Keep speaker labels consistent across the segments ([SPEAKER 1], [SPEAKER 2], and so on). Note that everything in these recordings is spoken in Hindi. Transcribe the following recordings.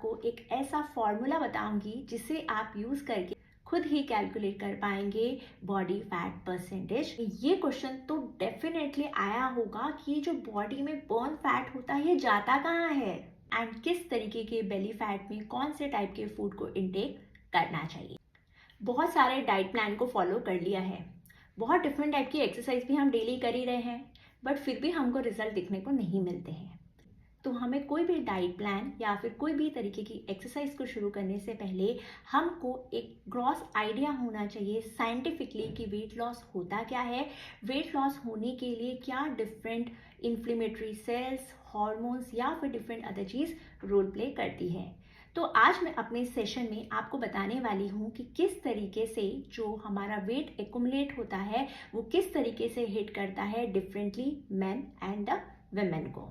[SPEAKER 1] आपको एक ऐसा फॉर्मूला बताऊंगी जिसे आप यूज़ करके खुद ही कैलकुलेट कर पाएंगे बॉडी फैट परसेंटेज। ये क्वेश्चन तो डेफिनेटली आया होगा कि जो बॉडी में बर्न फैट होता है ये जाता कहाँ है एंड किस तरीके के बेली फैट में कौन से टाइप के फूड को इनटेक करना चाहिए। बहुत सारे डाइट प्लान को फॉलो कर लिया है, बहुत डिफरेंट टाइप की एक्सरसाइज भी हम डेली कर ही रहे हैं, बट फिर भी हमको रिजल्ट दिखने को नहीं मिलते हैं। तो हमें कोई भी डाइट प्लान या फिर कोई भी तरीके की एक्सरसाइज को शुरू करने से पहले हमको एक ग्रॉस आइडिया होना चाहिए साइंटिफिकली कि वेट लॉस होता क्या है, वेट लॉस होने के लिए क्या डिफरेंट इन्फ्लेमेटरी सेल्स, हॉर्मोन्स या फिर different other cheese roll play करती है। तो आज मैं अपने सेशन में आपको बताने वाली हूँ कि किस तरीके से जो हमारा वेट एक्युमुलेट होता है वो किस तरीके से हिट करता है differently main and the women को।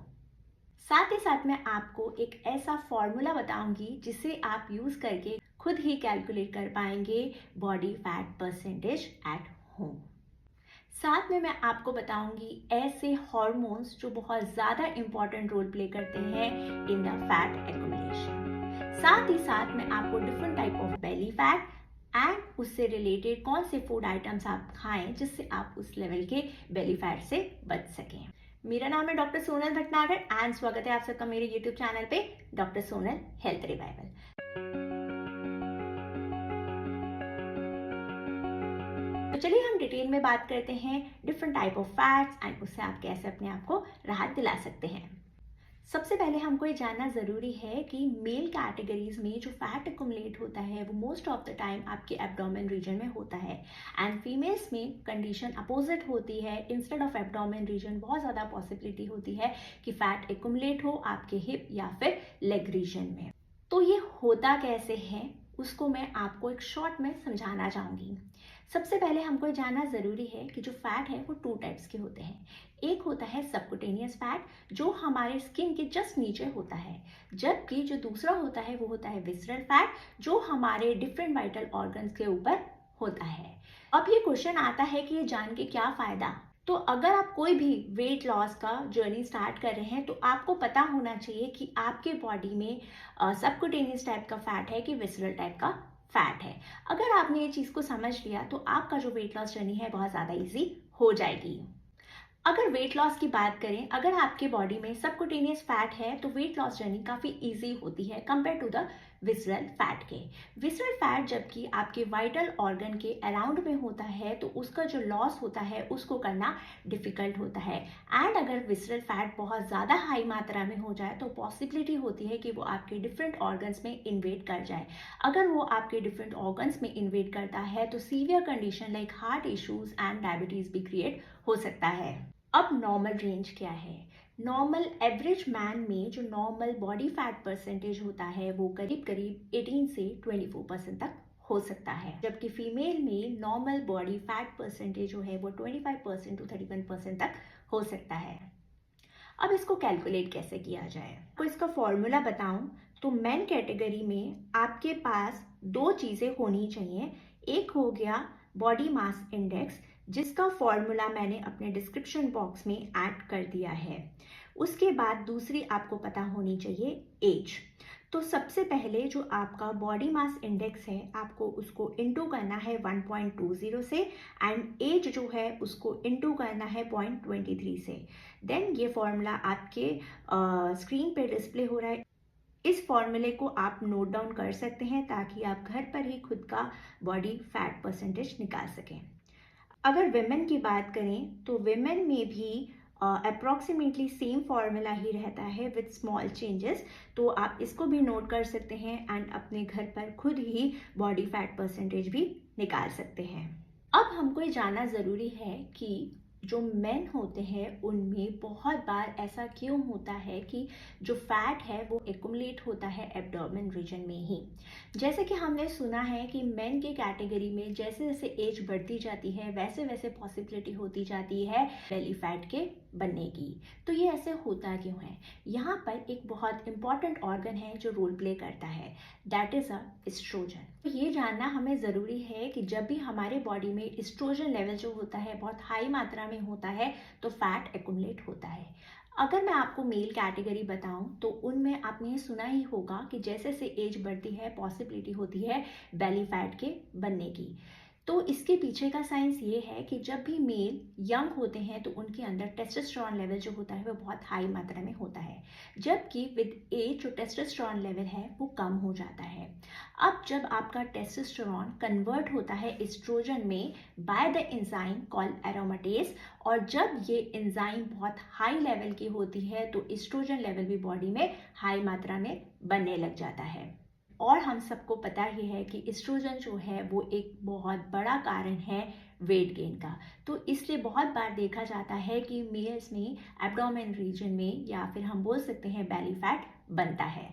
[SPEAKER 1] साथ ही साथ मैं आपको एक ऐसा फॉर्मूला बताऊंगी जिसे आप यूज करके खुद ही कैलकुलेट कर पाएंगे body fat percentage at home. साथ में मैं आपको बताऊंगी ऐसे हॉर्मोन्स जो बहुत ज़्यादा इंपॉर्टेंट रोल प्ले करते हैं इन द फैट एक्युमुलेशन। साथ ही साथ मैं आपको different type of belly fat and उससे रिलेटेड कौन से फूड आइटम्स आप खाएं जिससे आप उस लेवल के बेली फैट से बच सकें। मेरा नाम है डॉक्टर सोनल भटनागर एंड स्वागत है आप सबका मेरे यूट्यूब चैनल पे डॉक्टर सोनल हेल्थ रिवाइवल। तो चलिए हम डिटेल में बात करते हैं different type of fats and उससे आप कैसे अपने आप को राहत दिला सकते हैं। सबसे पहले हमको ये जानना ज़रूरी है कि मेल कैटेगरीज में जो फैट एक्युमुलेट होता है वो मोस्ट ऑफ द टाइम आपके एब्डोमेन रीजन में होता है एंड फीमेल्स में कंडीशन अपोजिट होती है। इंस्टेड ऑफ एब्डोमेन रीजन बहुत ज़्यादा पॉसिबिलिटी होती है कि फैट एक्युमुलेट हो आपके हिप या फिर लेग रीजन में। तो ये होता कैसे है उसको मैं आपको एक शॉर्ट में समझाना चाहूँगी। सबसे पहले हमको जानना ज़रूरी है कि जो फैट है वो टू टाइप्स के होते हैं। एक होता है सबक्यूटेनियस फैट जो हमारे स्किन के जस्ट नीचे होता है, जबकि जो दूसरा होता है वो होता है विसरल फैट जो हमारे डिफरेंट वाइटल ऑर्गन्स के ऊपर होता है। अब ये क्वेश्चन आता है कि ये जान के क्या फ़ायदा। तो अगर आप कोई भी वेट लॉस का जर्नी स्टार्ट कर रहे हैं तो आपको पता होना चाहिए कि आपके बॉडी में सबक्यूटेनियस टाइप का फैट है कि विसरल टाइप का फैट है। अगर आपने ये चीज़ को समझ लिया तो आपका जो वेट लॉस जर्नी है बहुत ज़्यादा इजी हो जाएगी। अगर वेट लॉस की बात करें, अगर आपके बॉडी में सबक्यूटेनियस फैट है तो वेट लॉस जर्नी काफ़ी इजी होती है compare to the visceral fat के। विसरल फैट जबकि आपके वाइटल ऑर्गन के अराउंड में होता है तो उसका जो लॉस होता है उसको करना डिफिकल्ट होता है एंड अगर विसरल फैट बहुत ज़्यादा हाई मात्रा में हो जाए तो पॉसिबिलिटी होती है कि वो आपके डिफरेंट ऑर्गन्स में इन्वेड कर जाए। अगर वो आपके डिफरेंट ऑर्गन्स में इन्वेड करता है तो severe condition like heart issues and diabetes भी क्रिएट हो सकता है। अब नॉर्मल रेंज क्या है? नॉर्मल एवरेज मैन में जो नॉर्मल बॉडी फैट परसेंटेज होता है वो करीब करीब 18 से 24% तक हो सकता है, जबकि फीमेल में नॉर्मल बॉडी फैट परसेंटेज जो है वो 25% टू 31% तक हो सकता है। अब इसको कैलकुलेट कैसे किया जाए, तो इसका फॉर्मूला बताऊं तो मेन कैटेगरी में आपके पास दो चीज़ें होनी चाहिए। एक हो गया बॉडी मास इंडेक्स जिसका फॉर्मूला मैंने अपने डिस्क्रिप्शन बॉक्स में ऐड कर दिया है। उसके बाद दूसरी आपको पता होनी चाहिए एज। तो सबसे पहले जो आपका बॉडी मास इंडेक्स है आपको उसको इंटू करना है 1.20 से एंड एज जो है उसको इंटू करना है 0.23 से। देन ये फॉर्मूला आपके स्क्रीन पे डिस्प्ले हो रहा है। इस फॉर्मूले को आप नोट डाउन कर सकते हैं ताकि आप घर पर ही खुद का बॉडी फैट परसेंटेज निकाल सकें। अगर विमेन की बात करें तो विमेन में भी अप्रॉक्सीमेटली सेम फॉर्मूला ही रहता है विद स्मॉल चेंजेस, तो आप इसको भी नोट कर सकते हैं एंड अपने घर पर खुद ही बॉडी फैट परसेंटेज भी निकाल सकते हैं। अब हमको ये जानना ज़रूरी है कि जो मेन होते हैं उनमें बहुत बार ऐसा क्यों होता है कि जो फैट है वो एक्युमुलेट होता है एब्डोमेन रीजन में ही। जैसे कि हमने सुना है कि मेन के कैटेगरी में जैसे जैसे एज बढ़ती जाती है वैसे वैसे पॉसिबिलिटी होती जाती है बेली फैट के बनने की। तो ये ऐसे होता क्यों है? यहाँ पर एक बहुत इंपॉर्टेंट ऑर्गन है जो रोल प्ले करता है, दैट इज एस्ट्रोजन। तो ये जानना हमें ज़रूरी है कि जब भी हमारे बॉडी में एस्ट्रोजन लेवल जो होता है बहुत हाई मात्रा में होता है तो फैट एक्युमुलेट होता है। अगर मैं आपको मेल कैटेगरी बताऊं तो उनमें आपने ये सुना ही होगा कि जैसे जैसे एज बढ़ती है पॉसिबिलिटी होती है बेली फैट के बनने की। तो इसके पीछे का साइंस ये है कि जब भी मेल यंग होते हैं तो उनके अंदर टेस्टोस्टेरोन लेवल जो होता है वो बहुत हाई मात्रा में होता है, जबकि विद एज जो टेस्टोस्टेरोन लेवल है वो कम हो जाता है। अब जब आपका टेस्टोस्टेरोन कन्वर्ट होता है एस्ट्रोजन में by the enzyme called aromatase, और जब ये एंजाइम बहुत हाई लेवल की होती है तो एस्ट्रोजन लेवल भी बॉडी में हाई मात्रा में बनने लग जाता है। और हम सबको पता ही है कि एस्ट्रोजन जो है वो एक बहुत बड़ा कारण है वेट गेन का। तो इसलिए बहुत बार देखा जाता है कि मेल्स में एब्डोमेन रीजन में या फिर हम बोल सकते हैं बेली फैट बनता है।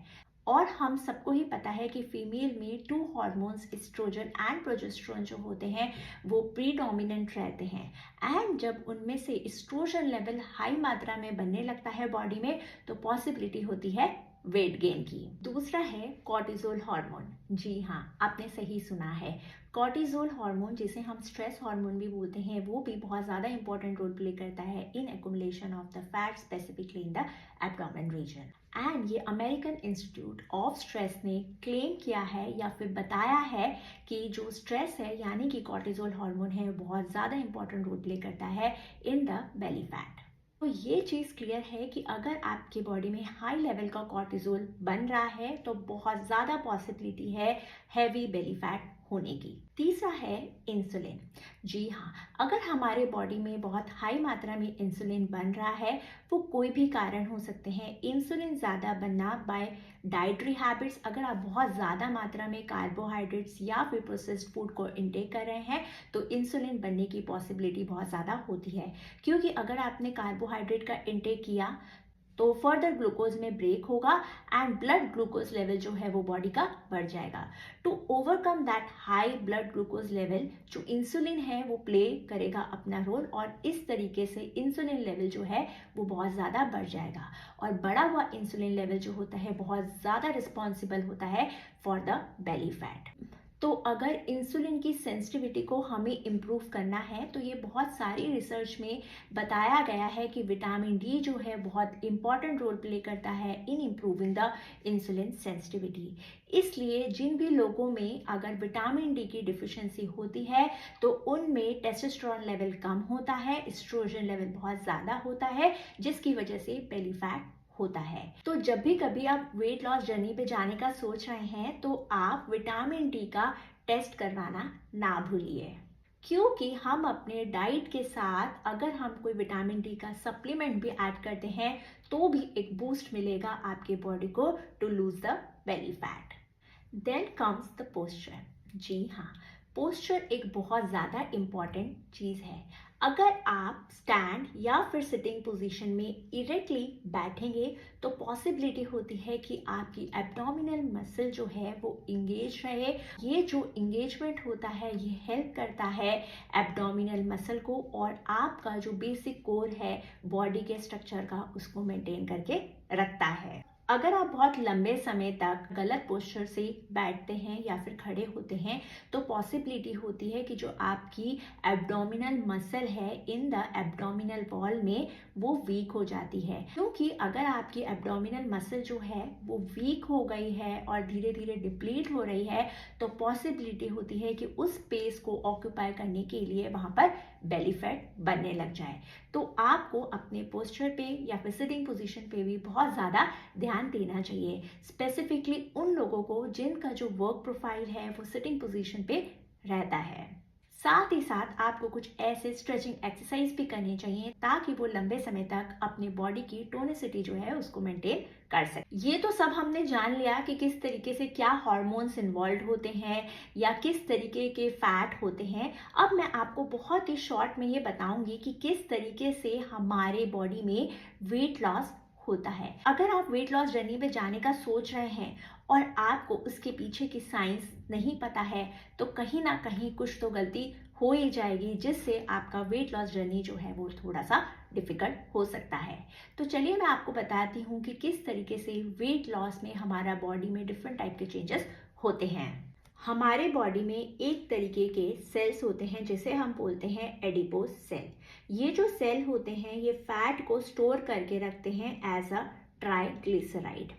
[SPEAKER 1] और हम सबको ही पता है कि फीमेल में two hormones oestrogen and progesterone जो होते हैं वो प्रीडोमिनेंट रहते हैं, एंड जब उनमें से एस्ट्रोजन लेवल हाई मात्रा में बनने लगता है बॉडी में तो पॉसिबिलिटी होती है वेट गेन की। दूसरा है कॉर्टिसोल हार्मोन। जी हाँ, आपने सही सुना है, कॉर्टिसोल हार्मोन जिसे हम स्ट्रेस हार्मोन भी बोलते हैं वो भी बहुत ज़्यादा इंपॉर्टेंट रोल प्ले करता है in accumulation of the fat specifically in the abdomen region. And ये अमेरिकन इंस्टीट्यूट ऑफ स्ट्रेस ने क्लेम किया है या फिर बताया है कि जो स्ट्रेस है यानी कि कॉर्टिसोल हार्मोन है बहुत ज़्यादा इंपॉर्टेंट रोल प्ले करता है इन द बेली फैट। तो ये चीज़ क्लियर है कि अगर आपकी बॉडी में हाई लेवल का कॉर्टिसोल बन रहा है तो बहुत ज़्यादा पॉसिबिलिटी है हैवी बेली फैट होने की। तीसरा है इंसुलिन। जी हाँ, अगर हमारे बॉडी में बहुत हाई मात्रा में इंसुलिन बन रहा है वो कोई भी कारण हो सकते हैं। इंसुलिन ज़्यादा बनना बाय डाइटरी हैबिट्स, अगर आप बहुत ज़्यादा मात्रा में कार्बोहाइड्रेट्स या फिर प्रोसेस्ड फूड को इनटेक कर रहे हैं तो इंसुलिन बनने की पॉसिबिलिटी बहुत ज़्यादा होती है, क्योंकि अगर आपने कार्बोहाइड्रेट का इनटेक किया तो फर्दर ग्लूकोज में ब्रेक होगा एंड ब्लड ग्लूकोज लेवल जो है वो बॉडी का बढ़ जाएगा। To overcome that high blood glucose level जो इंसुलिन है वो प्ले करेगा अपना रोल, और इस तरीके से इंसुलिन लेवल जो है वो बहुत ज़्यादा बढ़ जाएगा, और बढ़ा हुआ इंसुलिन लेवल जो होता है बहुत ज़्यादा रिस्पॉन्सिबल होता है फॉर द बेली फैट। तो अगर इंसुलिन की सेंसिटिविटी को हमें इम्प्रूव करना है तो ये बहुत सारी रिसर्च में बताया गया है कि विटामिन डी जो है बहुत इंपॉर्टेंट रोल प्ले करता है in improving the insulin sensitivity. इसलिए जिन भी लोगों में अगर विटामिन डी की डिफिशिएंसी होती है तो उनमें टेस्टोस्टेरोन लेवल कम होता है, एस्ट्रोजन लेवल बहुत ज़्यादा होता है, जिसकी वजह से बेली फैट होता है। तो जब भी कभी आप वेट लॉस जर्नी पे जाने का सोच रहे हैं तो आप विटामिन डी का टेस्ट करवाना ना भूलिए, क्योंकि हम अपने डाइट के साथ अगर हम कोई विटामिन डी का सप्लीमेंट भी ऐड करते हैं तो भी एक बूस्ट मिलेगा आपके बॉडी को to lose the belly fat. Then comes the posture. जी हाँ, पोस्चर एक बहुत ज़्यादा इम्पॉर्टेंट चीज़ है। अगर आप स्टैंड या फिर सिटिंग पोजीशन में इरेक्टली बैठेंगे तो पॉसिबिलिटी होती है कि आपकी एब्डोमिनल मसल जो है वो इंगेज रहे। ये जो इंगेजमेंट होता है ये हेल्प करता है एब्डोमिनल मसल को, और आपका जो बेसिक कोर है बॉडी के स्ट्रक्चर का उसको मेंटेन करके रखता है। अगर आप बहुत लंबे समय तक गलत पोस्चर से बैठते हैं या फिर खड़े होते हैं तो पॉसिबिलिटी होती है कि जो आपकी एब्डोमिनल मसल है इन द एब्डोमिनल वॉल में वो वीक हो जाती है, क्योंकि अगर आपकी एब्डोमिनल मसल जो है वो वीक हो गई है और धीरे धीरे डिप्लीट हो रही है तो पॉसिबिलिटी होती है कि उस स्पेस को ऑक्यूपाई करने के लिए वहाँ पर बेली फैट बनने लग जाए। तो आपको अपने पोस्चर पे या फिर सिटिंग पोजीशन पे भी बहुत ज़्यादा ध्यान देना चाहिए, स्पेसिफिकली उन लोगों को जिनका जो वर्क प्रोफाइल है वो सिटिंग पोजीशन पे रहता है। साथ ही साथ आपको कुछ ऐसे स्ट्रेचिंग एक्सरसाइज भी करनी चाहिए ताकि वो लंबे समय तक अपने बॉडी की टोनिसिटी जो है उसको मेंटेन कर सके। ये तो सब हमने जान लिया कि किस तरीके से क्या हार्मोन्स इन्वॉल्व होते हैं या किस तरीके के फैट होते हैं। अब मैं आपको बहुत ही शॉर्ट में ये बताऊंगी कि किस तरीके से हमारे बॉडी में वेट लॉस होता है। अगर आप वेट लॉस जर्नी पे जाने का सोच रहे हैं और आपको उसके पीछे की साइंस नहीं पता है तो कहीं ना कहीं कुछ तो गलती हो ही जाएगी, जिससे आपका वेट लॉस जर्नी जो है वो थोड़ा सा डिफिकल्ट हो सकता है। तो चलिए मैं आपको बताती हूँ कि किस तरीके से वेट लॉस में हमारा बॉडी में डिफरेंट टाइप के चेंजेस होते हैं। हमारे बॉडी में एक तरीके के सेल्स होते हैं जिसे हम बोलते हैं एडिपोज सेल। ये जो सेल होते हैं ये फैट को स्टोर करके रखते हैं एज अ ट्राइग्लिसराइड।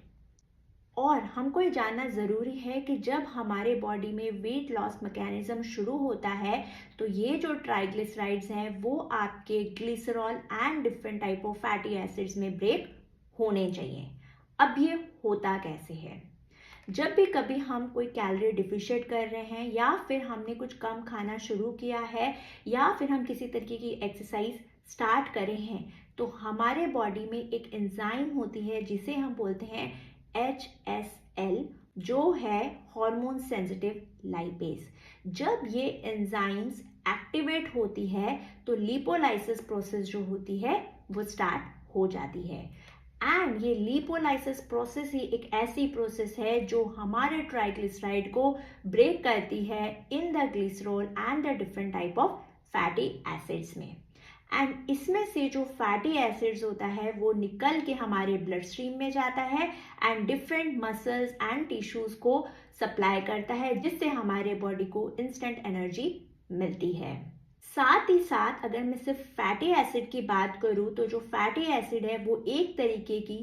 [SPEAKER 1] और हमको ये जानना ज़रूरी है कि जब हमारे बॉडी में वेट लॉस मैकेनिज्म शुरू होता है तो ये जो ट्राइग्लिसराइड्स हैं वो आपके glycerol and different type of fatty acids में ब्रेक होने चाहिए। अब ये होता कैसे है? जब भी कभी हम कोई कैलोरी डिफिशिएट कर रहे हैं या फिर हमने कुछ कम खाना शुरू किया है या फिर हम किसी तरीके की एक्सरसाइज स्टार्ट करे हैं तो हमारे बॉडी में एक एंजाइम होती है जिसे हम बोलते हैं HSL, जो है हार्मोन सेंसिटिव लाइपेज। जब ये एंजाइम्स एक्टिवेट होती है तो लिपोलाइसिस प्रोसेस जो होती है वो स्टार्ट हो जाती है। एंड ये लिपोलाइसिस प्रोसेस ही एक ऐसी प्रोसेस है जो हमारे ट्राइग्लिसराइड को ब्रेक करती है in the glycerol and the different type of fatty acids में। एंड इसमें से जो फैटी एसिड्स होता है वो निकल के हमारे ब्लड स्ट्रीम में जाता है and different muscles and tissues को सप्लाई करता है जिससे हमारे बॉडी को इंस्टेंट एनर्जी मिलती है। साथ ही साथ अगर मैं सिर्फ फैटी एसिड की बात करूं तो जो फैटी एसिड है वो एक तरीके की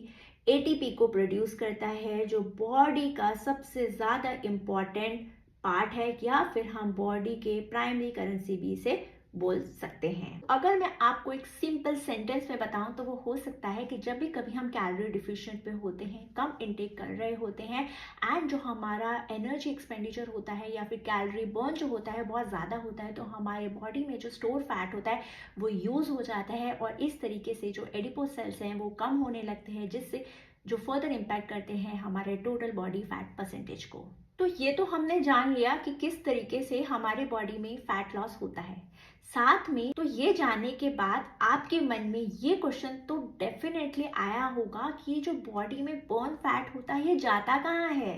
[SPEAKER 1] ATP को प्रोड्यूस करता है जो बॉडी का सबसे ज़्यादा इम्पॉर्टेंट पार्ट है या फिर हम बॉडी के प्राइमरी करेंसी भी इसे बोल सकते हैं। अगर मैं आपको एक सिंपल सेंटेंस में बताऊं तो वो हो सकता है कि जब भी कभी हम कैलोरी डिफिशिएंट पे होते हैं, कम इनटेक कर रहे होते हैं एंड जो हमारा एनर्जी एक्सपेंडिचर होता है या फिर कैलोरी बर्न जो होता है बहुत ज़्यादा होता है तो हमारे बॉडी में जो स्टोर फैट होता है वो यूज़ हो जाता है और इस तरीके से जो एडिपोज सेल्स हैं वो कम होने लगते हैं जिससे जो फर्दर इम्पैक्ट करते हैं हमारे टोटल बॉडी फैट परसेंटेज को। तो ये तो हमने जान लिया कि किस तरीके से हमारे बॉडी में फैट लॉस होता है। साथ में तो ये जानने के बाद आपके मन में ये क्वेश्चन तो डेफिनेटली आया होगा कि ये जो बॉडी में बर्न फैट होता है ये जाता कहाँ है?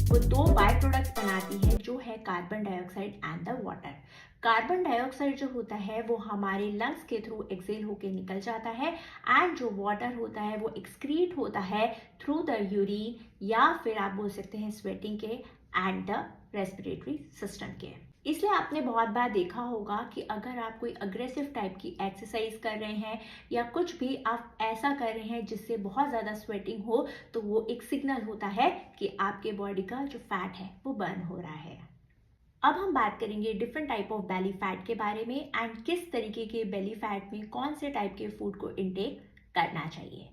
[SPEAKER 1] वो दो बाय प्रोडक्ट्स बनाती है जो है carbon dioxide and the water. Carbon dioxide जो होता है वो हमारे लंग्स के थ्रू एक्सेल होके निकल जाता है एंड जो वाटर होता है वो एक्सक्रीट होता है थ्रू द यूरिन या फिर आप बोल सकते हैं स्वेटिंग के एंड द रेस्पिरेटरी सिस्टम के। इसलिए आपने बहुत बार देखा होगा कि अगर आप कोई अग्रेसिव टाइप की एक्सरसाइज कर रहे हैं या कुछ भी आप ऐसा कर रहे हैं जिससे बहुत ज़्यादा स्वेटिंग हो तो वो एक सिग्नल होता है कि आपके बॉडी का जो फैट है वो बर्न हो रहा है। अब हम बात करेंगे different type of belly fat के बारे में एंड किस तरीके के बेली फैट में कौन से टाइप के फूड को इनटेक करना चाहिए।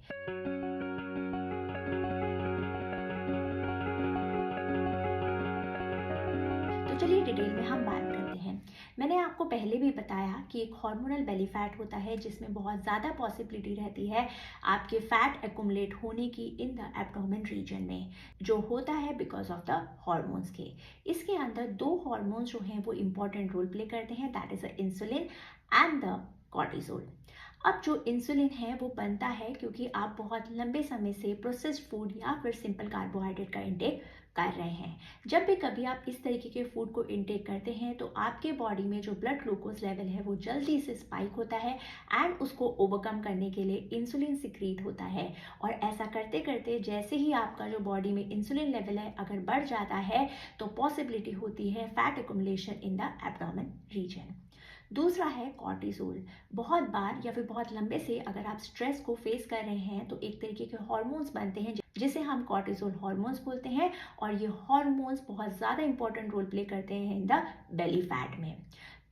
[SPEAKER 1] चलिए डिटेल में हम बात करते हैं। मैंने आपको पहले भी बताया कि एक हार्मोनल बेली फैट होता है जिसमें बहुत ज़्यादा पॉसिबिलिटी रहती है आपके फैट एक्युमुलेट होने की इन द एब्डोमेन रीजन में, जो होता है बिकॉज ऑफ द हार्मोन्स के। इसके अंदर दो हार्मोन्स जो हैं वो इम्पॉर्टेंट रोल प्ले करते हैं, that is the insulin and the cortisol. अब जो इंसुलिन है वो बनता है क्योंकि आप बहुत लंबे समय से प्रोसेस्ड फूड या फिर सिंपल कार्बोहाइड्रेट का इंटेक कर रहे हैं। जब भी कभी आप इस तरीके के फूड को इंटेक करते हैं तो आपके बॉडी में जो ब्लड ग्लूकोज लेवल है वो जल्दी से स्पाइक होता है एंड उसको ओवरकम करने के लिए इंसुलिन सिक्रीट होता है। और ऐसा करते करते जैसे ही आपका जो बॉडी में इंसुलिन लेवल है अगर बढ़ जाता है तो पॉसिबिलिटी होती है fat accumulation in the abdomen region. दूसरा है कॉर्टिसोल। बहुत बार या फिर बहुत लंबे से अगर आप स्ट्रेस को फेस कर रहे हैं तो एक तरीके के हार्मोन्स बनते हैं जिसे हम कॉर्टिसोल हार्मोन्स बोलते हैं और ये हार्मोन्स बहुत ज़्यादा इंपॉर्टेंट रोल प्ले करते हैं इन द बेली फैट में।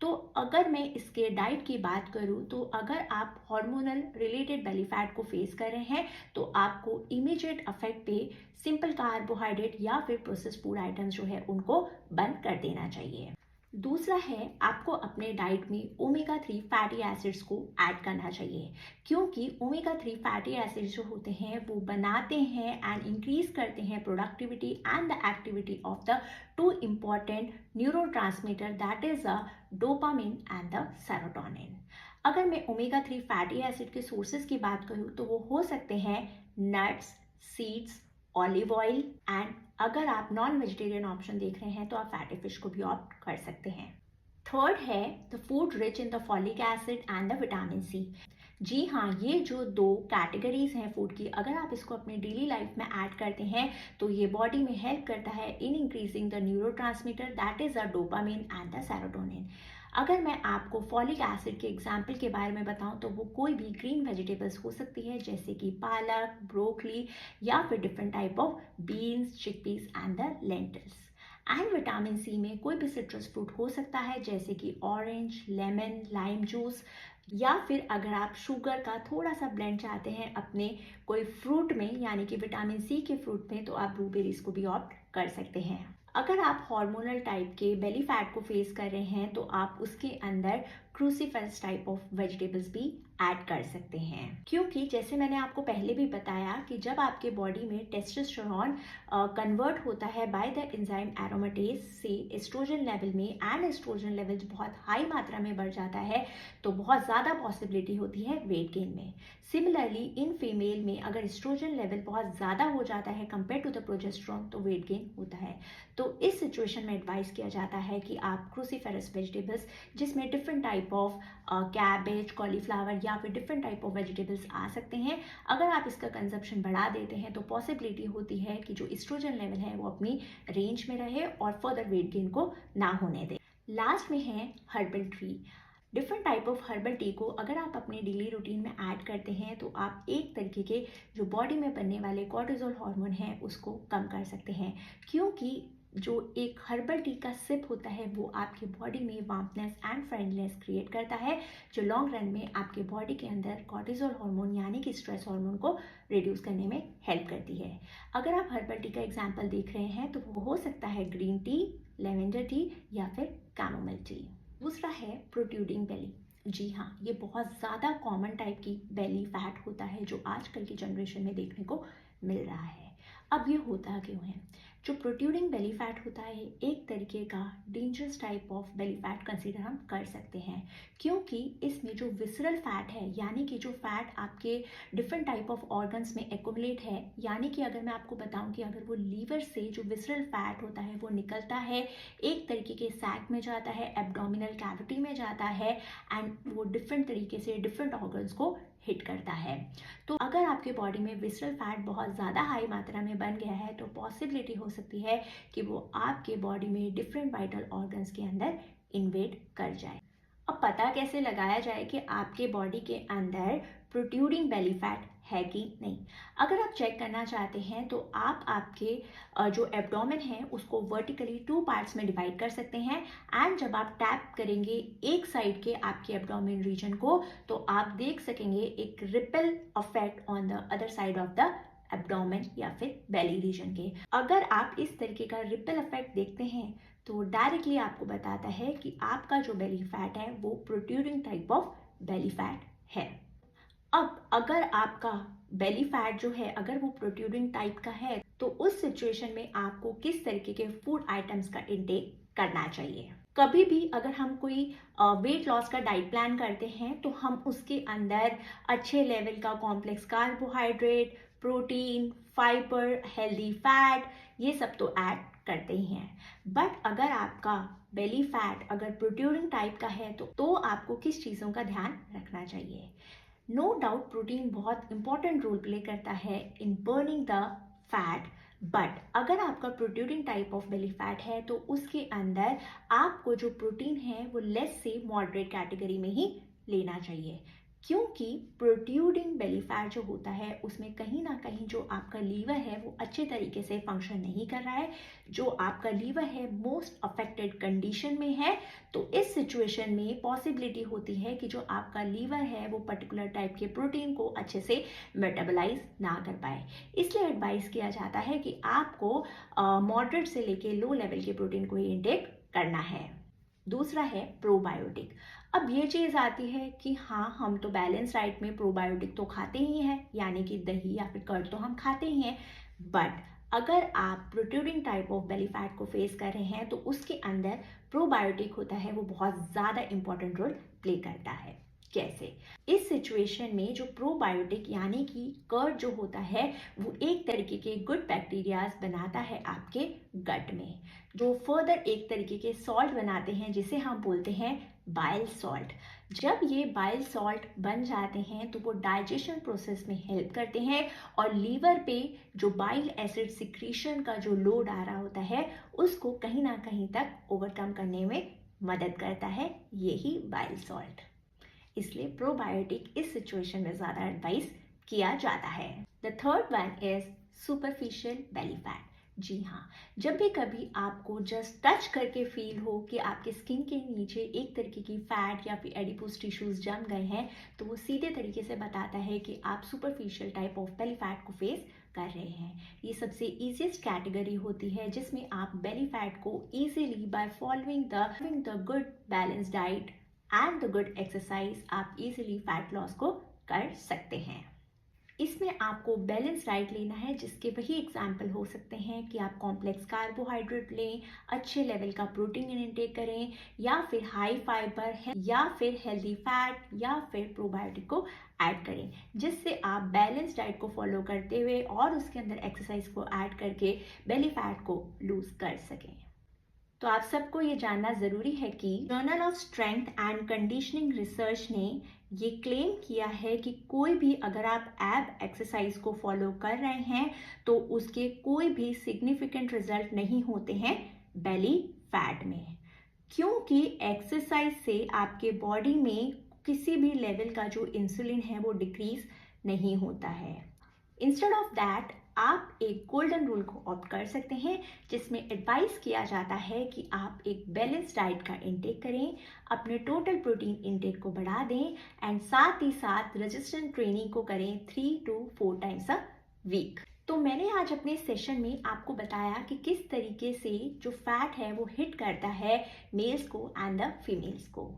[SPEAKER 1] तो अगर मैं इसके डाइट की बात करूं तो अगर आप हार्मोनल रिलेटेड बेली फैट को फेस कर रहे हैं तो आपको इमीडिएट अफेक्ट पे सिंपल कार्बोहाइड्रेट या फिर प्रोसेस्ड फूड आइटम्स जो है उनको बंद कर देना चाहिए। दूसरा है आपको अपने डाइट में ओमेगा 3 फैटी एसिड्स को ऐड करना चाहिए क्योंकि ओमेगा 3 फैटी एसिड्स जो होते हैं वो बनाते हैं एंड इंक्रीज करते हैं productivity and the activity of the two important neurotransmitter that is a dopamine and the serotonin. अगर मैं ओमेगा 3 फैटी एसिड के सोर्सेज की बात करूँ तो वो हो सकते हैं nuts, seeds, olive oil and अगर आप नॉन वेजिटेरियन ऑप्शन देख रहे हैं तो आप फैटी फिश को भी ऑप्ट कर सकते हैं। थर्ड है the food rich in the folic acid and the vitamin C. जी हाँ, ये जो 2 कैटेगरीज़ हैं फूड की, अगर आप इसको अपनी डेली लाइफ में ऐड करते हैं, तो ये बॉडी में हेल्प करता है in increasing the neurotransmitter that is the dopamine and the serotonin. अगर मैं आपको फॉलिक एसिड के एग्जाम्पल के बारे में बताऊं तो वो कोई भी ग्रीन वेजिटेबल्स हो सकती है, जैसे कि पालक, ब्रोकली या फिर different type of beans, chickpeas and the lentils. And vitamin C में कोई भी सिट्रस फ्रूट हो सकता है, जैसे कि ऑरेंज, लेमन, लाइम जूस, या फिर अगर आप शुगर का थोड़ा सा ब्लेंड चाहते हैं अपने कोई फ्रूट में, यानी कि विटामिन सी के फ्रूट में, तो आप ब्लूबेरीज को भी ऑप्ट कर सकते हैं। अगर आप हार्मोनल टाइप के बेली फैट को फेस कर रहे हैं तो आप उसके अंदर क्रूसीफेरस टाइप ऑफ वेजिटेबल्स भी ऐड कर सकते हैं, क्योंकि जैसे मैंने आपको पहले भी बताया कि जब आपके बॉडी में टेस्टोस्टेरोन कन्वर्ट होता है बाय द एंजाइम एरोमेटेज से एस्ट्रोजन लेवल में, एंड एस्ट्रोजन लेवल बहुत हाई मात्रा में बढ़ जाता है, तो बहुत ज़्यादा पॉसिबिलिटी होती है वेट गेन में। सिमिलरली इन फीमेल में अगर एस्ट्रोजन लेवल बहुत ज़्यादा हो जाता है कंपेयर टू द प्रोजेस्टेरोन, तो वेट गेन होता है। तो इस सिचुएशन में एडवाइस किया जाता है कि आप क्रूसीफेरस वेजिटेबल्स, जिसमें different type of cabbage, cauliflower या फिर डिफरेंट टाइप ऑफ वेजिटेबल्स आ सकते हैं, अगर आप इसका कंजप्शन बढ़ा देते हैं तो पॉसिबिलिटी होती है कि जो एस्ट्रोजन लेवल है वो अपनी रेंज में रहे और फर्दर वेट गेन को ना होने दे। लास्ट में है herbal tree. Different type of herbal tea को अगर आप अपने डेली रूटीन में ऐड करते हैं तो आप एक तरीके के जो बॉडी में बनने वाले कॉर्टिसोल हार्मोन हैं उसको कम कर सकते हैं, क्योंकि जो एक हर्बल टी का सिप होता है वो आपके बॉडी में वार्मनेस एंड फ्रेंडलीनेस क्रिएट करता है, जो लॉन्ग रन में आपके बॉडी के अंदर कॉर्टिसोल हार्मोन यानी कि स्ट्रेस हार्मोन को रिड्यूस करने में हेल्प करती है। अगर आप हर्बल टी का एग्जांपल देख रहे हैं तो वो हो सकता है ग्रीन टी, लेवेंडर टी या फिर कैमोमाइल टी। दूसरा है प्रोट्रूडिंग बेली। जी हाँ, ये बहुत ज़्यादा कॉमन टाइप की बेली फैट होता है जो आजकल की जनरेशन में देखने को मिल रहा है। अब ये होता क्यों है? जो प्रोट्रूडिंग बेली फैट होता है एक तरीके का dangerous type of belly fat consider हम कर सकते हैं, क्योंकि इसमें जो विसरल फैट है, यानी कि जो फैट आपके डिफरेंट टाइप ऑफ ऑर्गन्स में एक्यूमुलेट है, यानी कि अगर मैं आपको बताऊं कि अगर वो लीवर से जो विसरल फैट होता है वो निकलता है, एक तरीके के सैक में जाता है, एब्डोमिनल कैविटी में जाता है, एंड वो डिफरेंट तरीके से डिफरेंट ऑर्गन्स को हिट करता है। तो अगर आपके बॉडी में विसरल फैट बहुत ज़्यादा हाई मात्रा में बन गया है तो पॉसिबिलिटी हो सकती है कि वो आपके बॉडी में डिफरेंट वाइटल ऑर्गन्स के अंदर इन्वेड कर जाए। अब पता कैसे लगाया जाए कि आपके बॉडी के अंदर प्रोट्रूडिंग बेली फैट है कि नहीं? अगर आप चेक करना चाहते हैं तो आप आपके जो एब्डोमेन है उसको वर्टिकली 2 पार्ट्स में डिवाइड कर सकते हैं, एंड जब आप टैप करेंगे एक साइड के आपके एब्डोमेन रीजन को तो आप देख सकेंगे एक ripple effect on the other side of the abdomen या फिर बेली रीजन के। अगर आप इस तरीके का रिपल इफेक्ट देखते हैं तो डायरेक्टली आपको बताता है कि आपका जो बेली फैट है वो protruding type of belly fat है। अब अगर आपका बेली फैट जो है अगर वो प्रोट्रूडिंग टाइप का है तो उस सिचुएशन में आपको किस तरीके के फूड आइटम्स का इंटेक करना चाहिए? कभी भी अगर हम कोई वेट लॉस का डाइट प्लान करते हैं तो हम उसके अंदर अच्छे लेवल का complex carbohydrate, protein, fibre, healthy fat, ये सब तो ऐड करते ही हैं। बट अगर आपका बेली फैट अगर प्रोट्रूडिंग टाइप का है तो आपको किस चीज़ों का ध्यान रखना चाहिए? नो डाउट प्रोटीन बहुत इंपॉर्टेंट रोल प्ले करता है इन बर्निंग द फैट, बट अगर आपका protruding type of belly fat है तो उसके अंदर आपको जो प्रोटीन है वो लेस से मॉडरेट कैटेगरी में ही लेना चाहिए, क्योंकि प्रोट्रूडिंग बेली फैट जो होता है उसमें कहीं ना कहीं जो आपका लीवर है वो अच्छे तरीके से फंक्शन नहीं कर रहा है, जो आपका लीवर है मोस्ट अफेक्टेड कंडीशन में है। तो इस सिचुएशन में पॉसिबिलिटी होती है कि जो आपका लीवर है वो पर्टिकुलर टाइप के प्रोटीन को अच्छे से मेटाबोलाइज ना कर पाए, इसलिए एडवाइस किया जाता है कि आपको मॉडरेट से लेके लो लेवल के प्रोटीन को ही इंटेक करना है। दूसरा है प्रोबायोटिक। अब ये चीज़ आती है कि हाँ, हम तो बैलेंस डाइट में प्रोबायोटिक तो खाते ही हैं, यानी कि दही या फिर कर्ड तो हम खाते ही हैं, बट अगर आप protruding type of belly fat को फेस कर रहे हैं तो उसके अंदर प्रोबायोटिक होता है वो बहुत ज़्यादा इंपॉर्टेंट रोल प्ले करता है। कैसे? इस सिचुएशन में जो प्रोबायोटिक यानी कि कर्ड जो होता है वो एक तरीके के गुड बैक्टीरियाज बनाता है आपके गट में, जो फर्दर एक तरीके के सॉल्ट बनाते हैं जिसे हम बोलते हैं बाइल सॉल्ट। जब ये बाइल सॉल्ट बन जाते हैं तो वो डाइजेशन प्रोसेस में हेल्प करते हैं और लीवर पे जो बाइल एसिड सिक्रीशन का जो लोड आ रहा होता है उसको कहीं ना कहीं तक ओवरकम करने में मदद करता है यही बाइल सॉल्ट। इसलिए प्रोबायोटिक इस सिचुएशन में ज़्यादा एडवाइस किया जाता है। The third one is superficial belly fat. जी हाँ, जब भी कभी आपको जस्ट टच करके फील हो कि आपके स्किन के नीचे एक तरीके की फैट या फिर एडिपोज टिश्यूज जम गए हैं, तो वो सीधे तरीके से बताता है कि आप superficial type of belly fat को फेस कर रहे हैं। ये सबसे ईजीएस्ट कैटेगरी होती है जिसमें आप बेली फैट को easily by following the good balance diet and the good exercise आप इजीली फैट लॉस को कर सकते हैं। इसमें आपको बैलेंस डाइट लेना है, जिसके वही एग्जाम्पल हो सकते हैं कि आप कॉम्प्लेक्स कार्बोहाइड्रेट लें, अच्छे लेवल का प्रोटीन इनटेक करें, या फिर हाई फाइबर है, या फिर हेल्दी फैट, या फिर प्रोबायोटिक को ऐड करें, जिससे आप बैलेंस डाइट को फॉलो करते हुए और उसके अंदर एक्सरसाइज को ऐड करके बेली फैट को लूज कर सकें। तो आप सबको ये जानना ज़रूरी है कि journal of strength and conditioning research ने ये क्लेम किया है कि कोई भी अगर आप एब एक्सरसाइज को फॉलो कर रहे हैं तो उसके कोई भी सिग्निफिकेंट रिजल्ट नहीं होते हैं बेली फैट में, क्योंकि एक्सरसाइज से आपके बॉडी में किसी भी लेवल का जो इंसुलिन है वो डिक्रीज नहीं होता है। इंस्टेड ऑफ दैट आप एक गोल्डन रूल को ऑप्ट कर सकते हैं, जिसमें एडवाइस किया जाता है कि आप एक बैलेंस डाइट का इंटेक करें, अपने टोटल प्रोटीन इंटेक को बढ़ा दें एंड साथ ही साथ रेजिस्टेंट ट्रेनिंग को करें 3 to 4 टाइम्स अ वीक। तो मैंने आज अपने सेशन में आपको बताया कि किस तरीके से जो फैट है वो हिट करता है मेल्स को एंड द फीमेल्स को।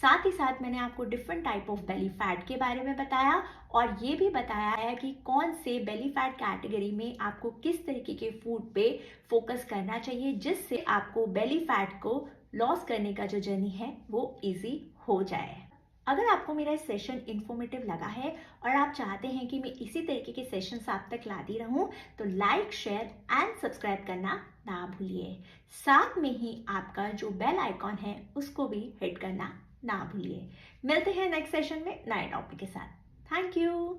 [SPEAKER 1] साथ ही साथ मैंने आपको different type of belly fat के बारे में बताया और ये भी बताया है कि कौन से बेली फैट कैटेगरी में आपको किस तरीके के फूड पे फोकस करना चाहिए, जिससे आपको बेली फैट को लॉस करने का जो जर्नी है वो इजी हो जाए। अगर आपको मेरा इस सेशन इन्फॉर्मेटिव लगा है और आप चाहते हैं कि मैं इसी तरीके के सेशंस आप तक लाती रहूं, तो लाइक, शेयर एंड सब्सक्राइब करना ना भूलिए। साथ में ही आपका जो बेल आइकॉन है उसको भी हिट करना ना भूलिए। मिलते हैं नेक्स्ट सेशन में नए टॉपिक के साथ। Thank you.